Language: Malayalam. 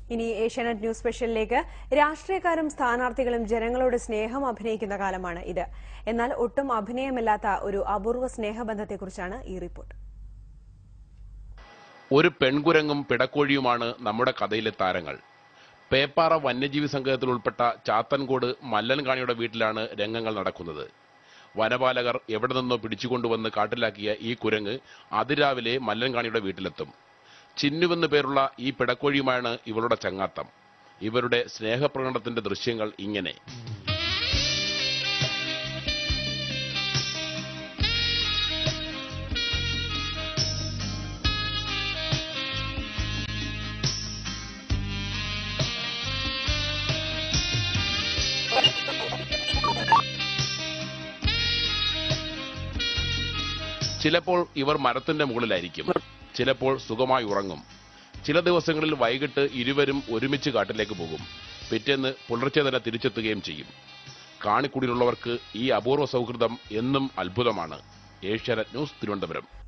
ഇനി ഏഷ്യാനെറ്റ് ന്യൂസ് സ്പെഷ്യലിലേക്ക്. രാഷ്ട്രീയക്കാരും സ്ഥാനാർത്ഥികളും ജനങ്ങളോട് സ്നേഹം അഭിനയിക്കുന്ന കാലമാണ് ഇത്. എന്നാൽ ഒട്ടും അഭിനയമില്ലാത്ത ഒരു അപൂർവ സ്നേഹബന്ധത്തെക്കുറിച്ചാണ് ഈ റിപ്പോർട്ട്. ഒരു പെൺകുരങ്ങും പിടക്കോഴിയുമാണ് നമ്മുടെ കഥയിലെ താരങ്ങൾ. പേപ്പാറ വന്യജീവി സംഘത്തിൽ ഉൾപ്പെട്ട ചാത്തൻകോട് മല്ലൻകാണിയുടെ വീട്ടിലാണ് രംഗങ്ങൾ നടക്കുന്നത്. വനപാലകർ എവിടെ നിന്നോ പിടിച്ചുകൊണ്ടുവന്ന് കാട്ടിലാക്കിയ ഈ കുരങ്ങ് അതിരാവിലെ മല്ലൻകാണിയുടെ വീട്ടിലെത്തും. ചിന്നുവെന്ന് പേരുള്ള ഈ പിടക്കോഴിയുമാണ് ഇവളുടെ ചങ്ങാത്തം. ഇവരുടെ സ്നേഹപ്രകടനത്തിന്റെ ദൃശ്യങ്ങൾ ഇങ്ങനെ. ചിലപ്പോൾ ഇവർ മരത്തിന്റെ മുകളിലായിരിക്കും, ചിലപ്പോൾ സുഖമായി ഉറങ്ങും. ചില ദിവസങ്ങളിൽ വൈകിട്ട് ഇരുവരും ഒരുമിച്ച് കാട്ടിലേക്ക് പോകും. പിറ്റേന്ന് പുലർച്ചെ തന്നെ തിരിച്ചെത്തുകയും ചെയ്യും. കാണിക്കുടിയിലുള്ളവർക്ക് ഈ അപൂർവ സൗഹൃദം എന്നും അത്ഭുതമാണ്. ഏഷ്യാനെറ്റ് ന്യൂസ്, തിരുവനന്തപുരം.